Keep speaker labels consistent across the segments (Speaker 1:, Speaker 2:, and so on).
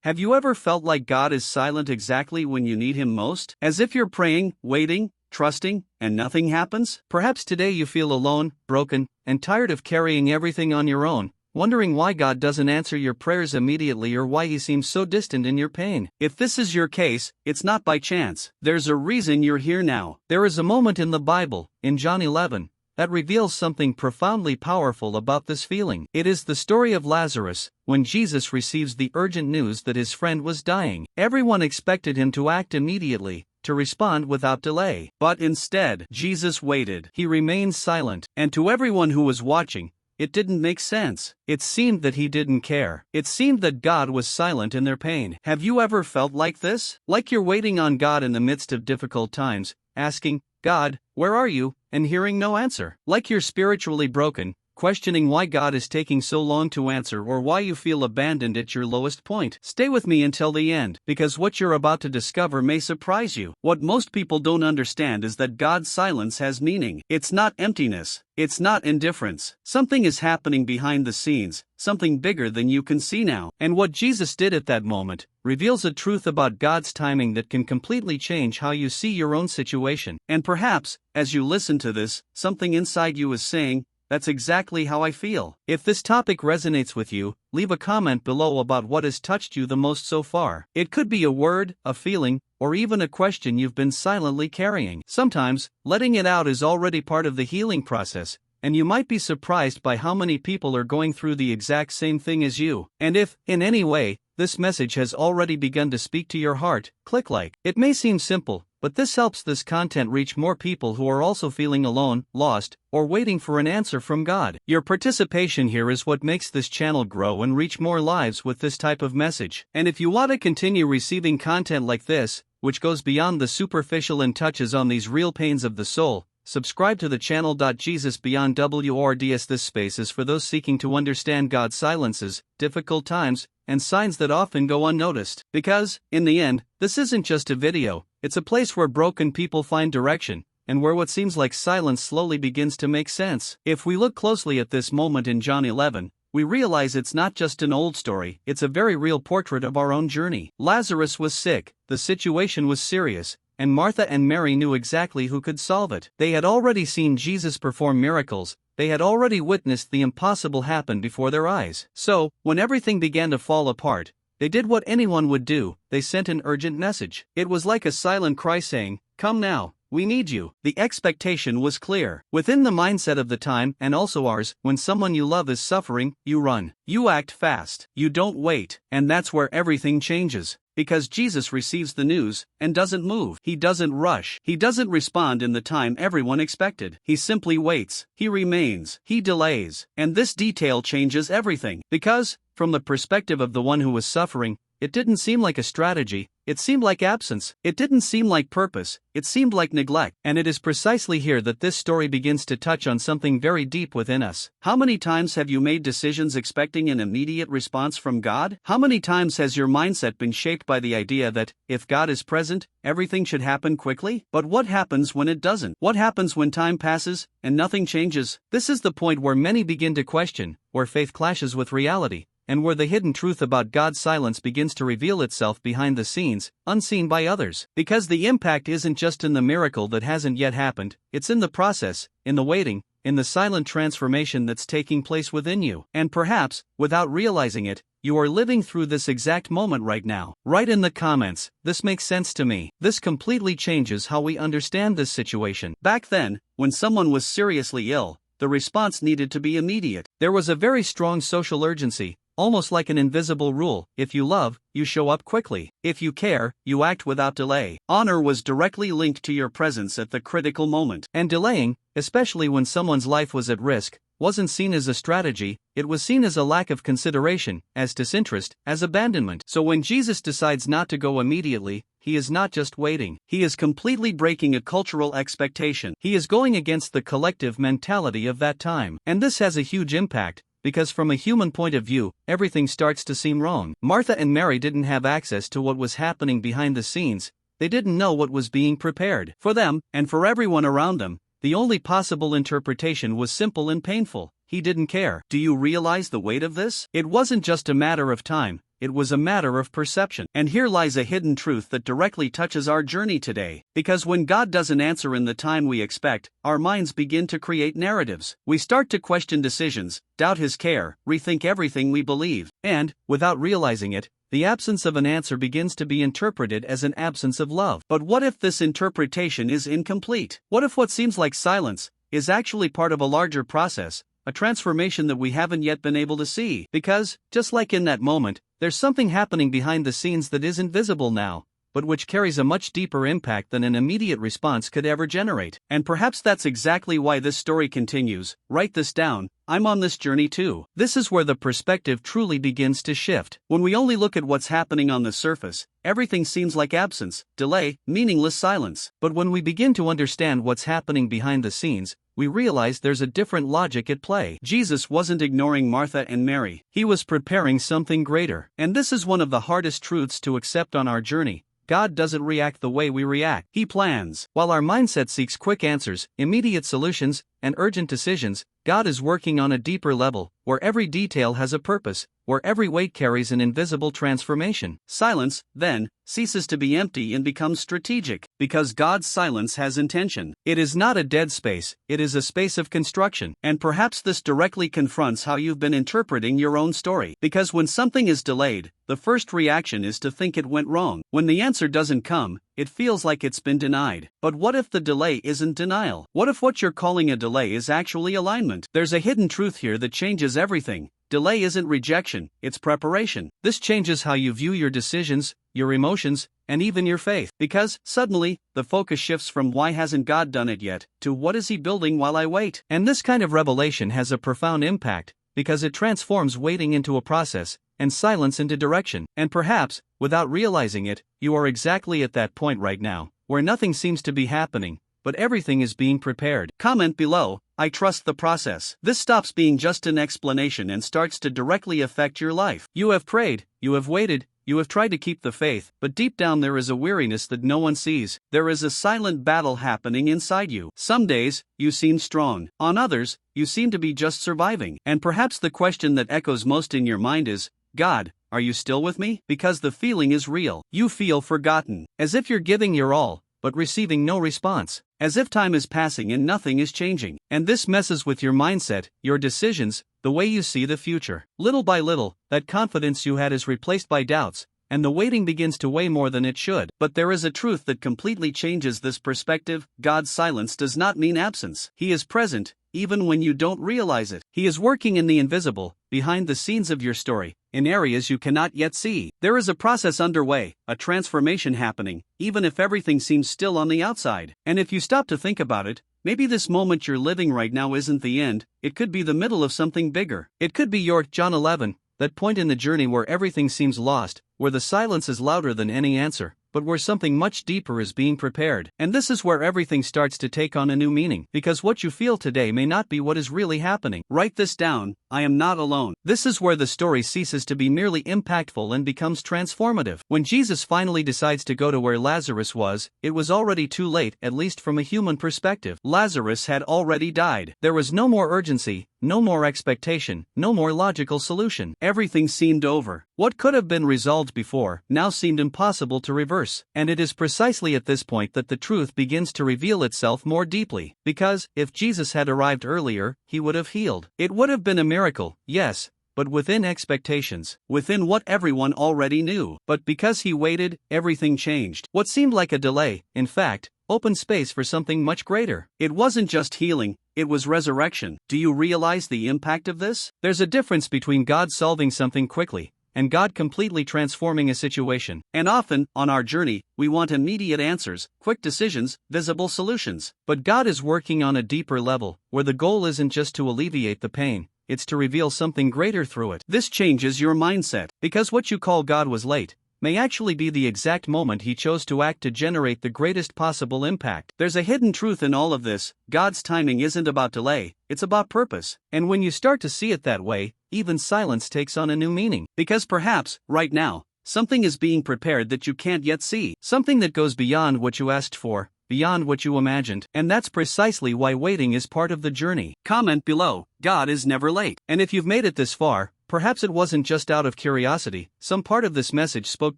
Speaker 1: Have you ever felt like God is silent exactly when you need Him most? As if you're praying, waiting, trusting, and nothing happens? Perhaps today you feel alone, broken, and tired of carrying everything on your own, wondering why God doesn't answer your prayers immediately or why He seems so distant in your pain. If this is your case, it's not by chance. There's a reason you're here now. There is a moment in the Bible, in John 11, that reveals something profoundly powerful about this feeling. It is the story of Lazarus, when Jesus receives the urgent news that his friend was dying. Everyone expected him to act immediately, to respond without delay. But instead, Jesus waited. He remained silent, and to everyone who was watching, it didn't make sense. It seemed that He didn't care. It seemed that God was silent in their pain. Have you ever felt like this? Like you're waiting on God in the midst of difficult times, asking, "God, where are you?" and hearing no answer. Like you're spiritually broken, questioning why God is taking so long to answer or why you feel abandoned at your lowest point. Stay with me until the end, because what you're about to discover may surprise you. What most people don't understand is that God's silence has meaning. It's not emptiness. It's not indifference. Something is happening behind the scenes, something bigger than you can see now. And what Jesus did at that moment reveals a truth about God's timing that can completely change how you see your own situation. And perhaps, as you listen to this, something inside you is saying, "That's exactly how I feel." If this topic resonates with you, leave a comment below about what has touched you the most so far. It could be a word, a feeling, or even a question you've been silently carrying. Sometimes, letting it out is already part of the healing process, and you might be surprised by how many people are going through the exact same thing as you. And if, in any way, this message has already begun to speak to your heart, click like. It may seem simple, but this helps this content reach more people who are also feeling alone, lost, or waiting for an answer from God. Your participation here is what makes this channel grow and reach more lives with this type of message. And if you want to continue receiving content like this, which goes beyond the superficial and touches on these real pains of the soul, subscribe to the channel. Jesus Beyond WRDS. This space is for those seeking to understand God's silences, difficult times, and signs that often go unnoticed. Because, in the end, this isn't just a video, it's a place where broken people find direction, and where what seems like silence slowly begins to make sense. If we look closely at this moment in John 11, we realize it's not just an old story, it's a very real portrait of our own journey. Lazarus was sick, the situation was serious, and Martha and Mary knew exactly who could solve it. They had already seen Jesus perform miracles, they had already witnessed the impossible happen before their eyes. So, when everything began to fall apart, they did what anyone would do, they sent an urgent message. It was like a silent cry saying, "Come now, we need you." The expectation was clear. Within the mindset of the time, and also ours, when someone you love is suffering, you run. You act fast. You don't wait. And that's where everything changes. Because Jesus receives the news, and doesn't move. He doesn't rush. He doesn't respond in the time everyone expected. He simply waits. He remains. He delays. And this detail changes everything. Because, from the perspective of the one who was suffering, it didn't seem like a strategy, it seemed like absence. It didn't seem like purpose, it seemed like neglect. And it is precisely here that this story begins to touch on something very deep within us. How many times have you made decisions expecting an immediate response from God? How many times has your mindset been shaped by the idea that, if God is present, everything should happen quickly? But what happens when it doesn't? What happens when time passes, and nothing changes? This is the point where many begin to question, where faith clashes with reality, and where the hidden truth about God's silence begins to reveal itself behind the scenes, unseen by others. Because the impact isn't just in the miracle that hasn't yet happened, it's in the process, in the waiting, in the silent transformation that's taking place within you. And perhaps, without realizing it, you are living through this exact moment right now. Write in the comments, "This makes sense to me." This completely changes how we understand this situation. Back then, when someone was seriously ill, the response needed to be immediate. There was a very strong social urgency, almost like an invisible rule. If you love, you show up quickly. If you care, you act without delay. Honor was directly linked to your presence at the critical moment. And delaying, especially when someone's life was at risk, wasn't seen as a strategy, it was seen as a lack of consideration, as disinterest, as abandonment. So when Jesus decides not to go immediately, He is not just waiting. He is completely breaking a cultural expectation. He is going against the collective mentality of that time. And this has a huge impact, because from a human point of view, everything starts to seem wrong. Martha and Mary didn't have access to what was happening behind the scenes. They didn't know what was being prepared. For them, and for everyone around them, the only possible interpretation was simple and painful. He didn't care. Do you realize the weight of this? It wasn't just a matter of time, it was a matter of perception. And here lies a hidden truth that directly touches our journey today. Because when God doesn't answer in the time we expect, our minds begin to create narratives. We start to question decisions, doubt His care, rethink everything we believe, and, without realizing it, the absence of an answer begins to be interpreted as an absence of love. But what if this interpretation is incomplete? What if what seems like silence is actually part of a larger process, a transformation that we haven't yet been able to see? Because, just like in that moment, there's something happening behind the scenes that isn't visible now, but which carries a much deeper impact than an immediate response could ever generate. And perhaps that's exactly why this story continues. Write this down. I'm on this journey too. This is where the perspective truly begins to shift. When we only look at what's happening on the surface, everything seems like absence, delay, meaningless silence. But when we begin to understand what's happening behind the scenes, we realize there's a different logic at play. Jesus wasn't ignoring Martha and Mary. He was preparing something greater. And this is one of the hardest truths to accept on our journey. God doesn't react the way we react. He plans. While our mindset seeks quick answers, immediate solutions, and urgent decisions, God is working on a deeper level, where every detail has a purpose, where every weight carries an invisible transformation. Silence, then, ceases to be empty and becomes strategic, because God's silence has intention. It is not a dead space, it is a space of construction. And perhaps this directly confronts how you've been interpreting your own story. Because when something is delayed, the first reaction is to think it went wrong. When the answer doesn't come, it feels like it's been denied. But what if the delay isn't denial? What if what you're calling a delay is actually alignment? There's a hidden truth here that changes everything. Delay isn't rejection, it's preparation. This changes how you view your decisions, your emotions, and even your faith. Because, suddenly, the focus shifts from why hasn't God done it yet, to what is He building while I wait? And this kind of revelation has a profound impact, because it transforms waiting into a process, and silence into direction. And perhaps, without realizing it, you are exactly at that point right now, where nothing seems to be happening, but everything is being prepared. Comment below, I trust the process. This stops being just an explanation and starts to directly affect your life. You have prayed, you have waited, you have tried to keep the faith, but deep down there is a weariness that no one sees. There is a silent battle happening inside you. Some days, you seem strong. On others, you seem to be just surviving. And perhaps the question that echoes most in your mind is, God, are you still with me? Because the feeling is real. You feel forgotten, as if you're giving your all, but receiving no response. As if time is passing and nothing is changing. And this messes with your mindset, your decisions, the way you see the future. Little by little, that confidence you had is replaced by doubts, and the waiting begins to weigh more than it should. But there is a truth that completely changes this perspective. God's silence does not mean absence. He is present, even when you don't realize it. He is working in the invisible, behind the scenes of your story, in areas you cannot yet see. There is a process underway, a transformation happening, even if everything seems still on the outside. And if you stop to think about it, maybe this moment you're living right now isn't the end, it could be the middle of something bigger. It could be your John 11, that point in the journey where everything seems lost, where the silence is louder than any answer, but where something much deeper is being prepared. And this is where everything starts to take on a new meaning, because what you feel today may not be what is really happening. Write this down, I am not alone. This is where the story ceases to be merely impactful and becomes transformative. When Jesus finally decides to go to where Lazarus was, it was already too late, at least from a human perspective. Lazarus had already died. There was no more urgency, no more expectation, no more logical solution. Everything seemed over. What could have been resolved before now seemed impossible to reverse. And it is precisely at this point that the truth begins to reveal itself more deeply. Because, if Jesus had arrived earlier, He would have healed. It would have been a miracle, yes, but within expectations, within what everyone already knew. But because He waited, everything changed. What seemed like a delay, in fact, opened space for something much greater. It wasn't just healing, it was resurrection. Do you realize the impact of this? There's a difference between God solving something quickly and God completely transforming a situation. And often, on our journey, we want immediate answers, quick decisions, visible solutions. But God is working on a deeper level, where the goal isn't just to alleviate the pain, it's to reveal something greater through it. This changes your mindset, because what you call God was late may actually be the exact moment He chose to act to generate the greatest possible impact. There's a hidden truth in all of this. God's timing isn't about delay, it's about purpose. And when you start to see it that way, even silence takes on a new meaning. Because perhaps, right now, something is being prepared that you can't yet see. Something that goes beyond what you asked for, beyond what you imagined. And that's precisely why waiting is part of the journey. Comment below, God is never late. And if you've made it this far, Perhaps it wasn't just out of curiosity, some part of this message spoke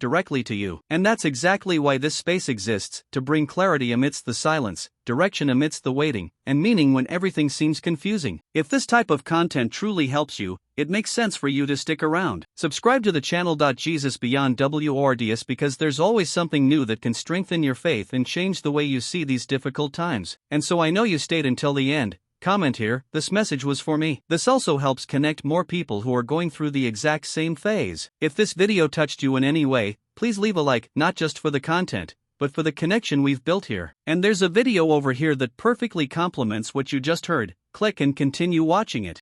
Speaker 1: directly to you. And that's exactly why this space exists, to bring clarity amidst the silence, direction amidst the waiting, and meaning when everything seems confusing. If this type of content truly helps you, it makes sense for you to stick around. Subscribe to the channel. Jesus Beyond WORDS, because there's always something new that can strengthen your faith and change the way you see these difficult times. And so I know you stayed until the end. Comment here, this message was for me. This also helps connect more people who are going through the exact same phase. If this video touched you in any way, please leave a like, not just for the content, but for the connection we've built here. And there's a video over here that perfectly complements what you just heard. Click and continue watching it.